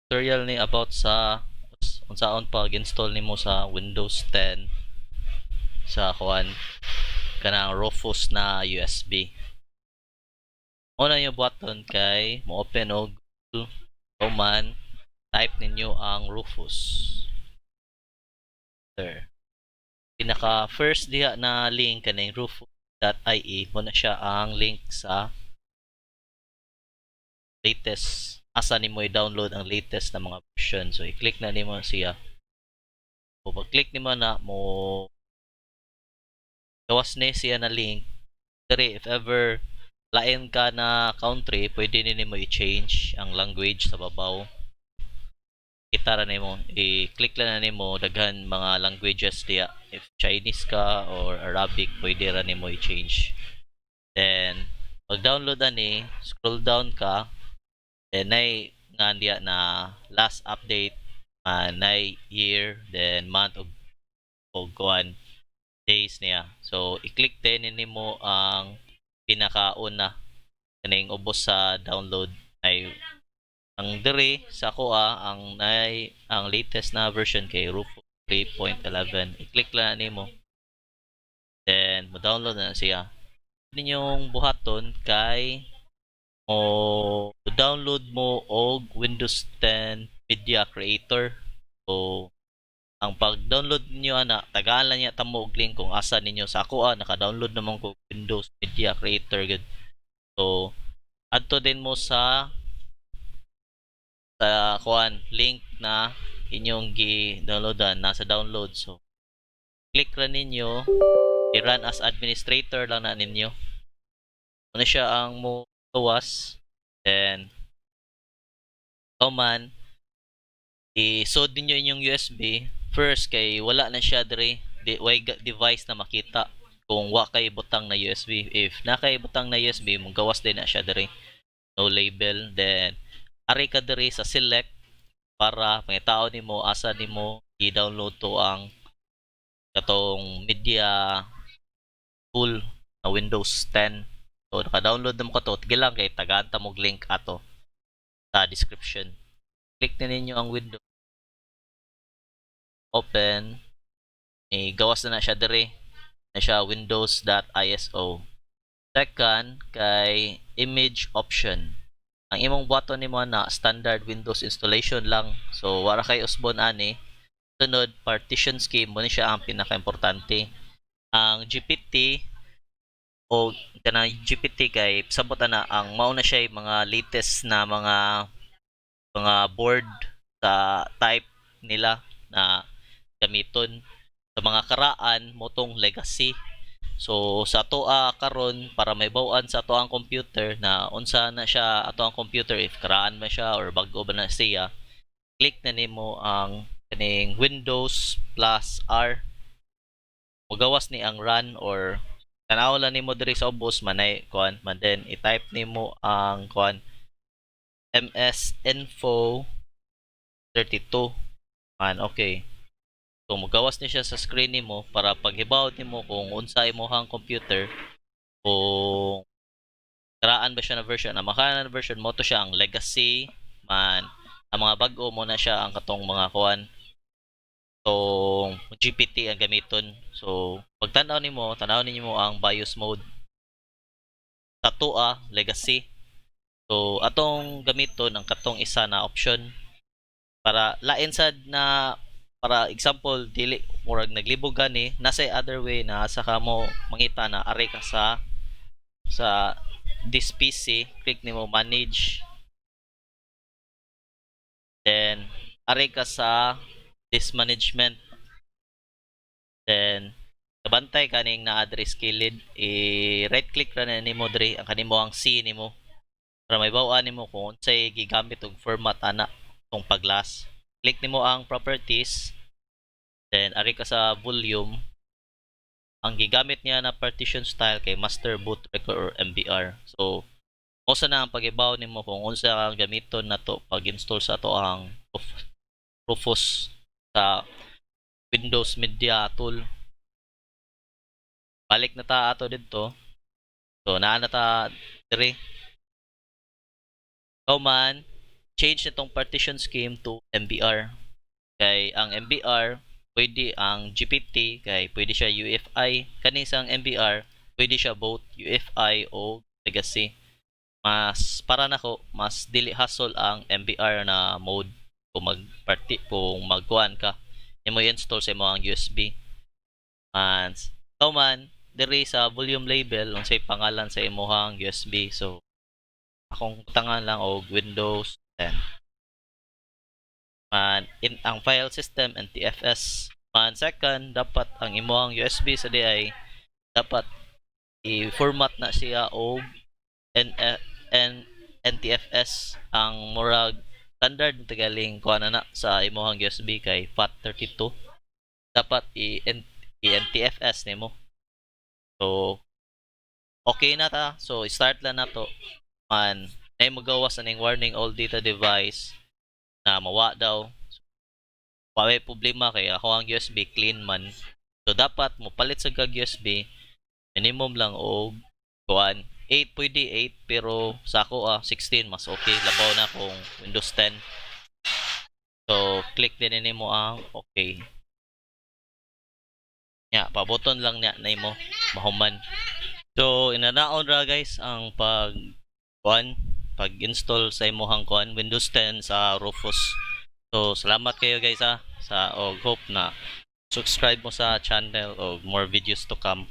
tutorial ni about sa unsaon pag-install nimo sa Windows 10 sa kuan kanang Rufus na USB. Una yung button kay mo open og Google Command, type ninyo ang Rufus. There. Pinaka first diha na link kaning rufus.ie mo na siya ang link sa latest asa nimo i-download ang latest na mga version. So i-click na nimo siya. So pag-click nimo na mo gawas ni siya na link. Dere if ever lain ka na country, pwede nimo i-change ang language sa babaw. Kita ra nimo, i-click lang na nimo daghan mga languages diya. If Chinese ka or Arabic, pwede ra nimo i-change. Then pag-download ani, scroll down ka, then nay nga diya na last update, nay year, then month og kuan days niya. So i-click din nimo ang pinakauna kaning ubos sa download ay ang diri sa kuha ang ang latest na version kay Rufus 3.11. I-click lang nimo. Then mo-download na siya. Ninyong buhaton kay mo download mo og Windows 10 Media Creator. So ang pag-download niyo ana tagaan lang niya tamo og link kung asa ninyo sa ako naka-download naman ko Windows Media Creator gud. So adto din mo sa kuan link na inyong gi-downloadan nasa download. So click ra ninyo i-run as administrator lang na ninyo. Ano siya ang mo gawas, then command i-sod ninyo inyong USB first kay wala na siya dire device na makita kung wa kay butang na USB. If na kay butang na USB mo gawas din na siya dire, no label. Then ari ka dire sa select para pangitaon nimo asa nimo i-download to ang katong media tool na Windows 10. So naka-download na mo kato, tige lang kay tagaan ta mog link ato sa description. Click na ninyo ang window, open, gawas na siya dire na siya windows.iso. Second kay image option. Ang imong button nimo na standard Windows installation lang. So wala kay usbon ani. Sunod partition scheme mo ni siya ang pinaka-importante. Ang GPT o kanang GPT kay sabot na ang mao na siya mga latest na mga board sa type nila na gamiton sa mga karaan motong legacy. So sa atoa karon para may baw-an sa atoang computer na unsa na siya atoang computer if karaan man siya or bag-o ba na siya, click na nimo ang kaning Windows plus R. Mugawas ni ang run or tanaw lang nimo diri sa ubos manay kuan man then i-type nimo ang kuan ms info 32 man okay. So mugawas ni siya sa screen nimo para paghibawd nimo kung unsa imong computer kung karaan ba siya na version. Ang makanan na version mo to siya ang legacy man, ang mga bag-o mo na siya ang katong mga kuan tong GPT ang gamiton. So pag tan-aw nimo tanaw ninyo ang BIOS mode sa tuwa legacy. So atong gamiton ang katong isa na option para lain sad na para example dili murag naglibog gani nasa other way na sa kamo mangita na ari ka sa this PC, click nimo manage, then ari ka sa this management, then kabantay kaning na address kilid i-right click ra na nimo diri ang kanimo ang C nimo para may baw-an nimo kung unsay gigamit og format ana tong paglas. Click nimo ang properties, then ari ka sa volume. Ang gigamit niya na partition style kay master boot record or MBR. So usa na ang pag-ibaw nimo kung unsa ang gamiton nato pag-install sa ato ang Rufus sa Windows Media Tool. Balik na ta ato dito. So naa na ta diri. Command change nitong partition scheme to MBR. Kay ang MBR pwede ang GPT kay pwede siya UFI, kani sang MBR pwede siya both UFI o legacy. Mas para nako mas dili hassle ang MBR na mode kung kung magkuan ka imo i-install sa imo ang USB. And man diri sa volume label unsay pangalan sa imong USB. So akong tangan lang og Windows 10. And in ang file system NTFS. And second, dapat ang imong USB sa DI dapat i-format na siya og N, N, NTFS ang murag standard tagaling kuha na sa imong USB kay FAT32 dapat i-NTFS nimo. So okay na ta. So start lang na to. Man nay magawas aning warning all data device na mawa daw. May problema kay ako ang USB clean man. So dapat mo palit sa kag USB minimum lang og kuan 8 pwede 8 pero sa ako 16 mas okay labaw na kung Windows 10. So click din nimo ang okay. Ya, pabuton lang niya na imo mahuman. So inanaon ra guys ang pag-install sa imong kuan Windows 10 sa Rufus. So salamat kayo guys sa og hope na subscribe mo sa channel og more videos to come.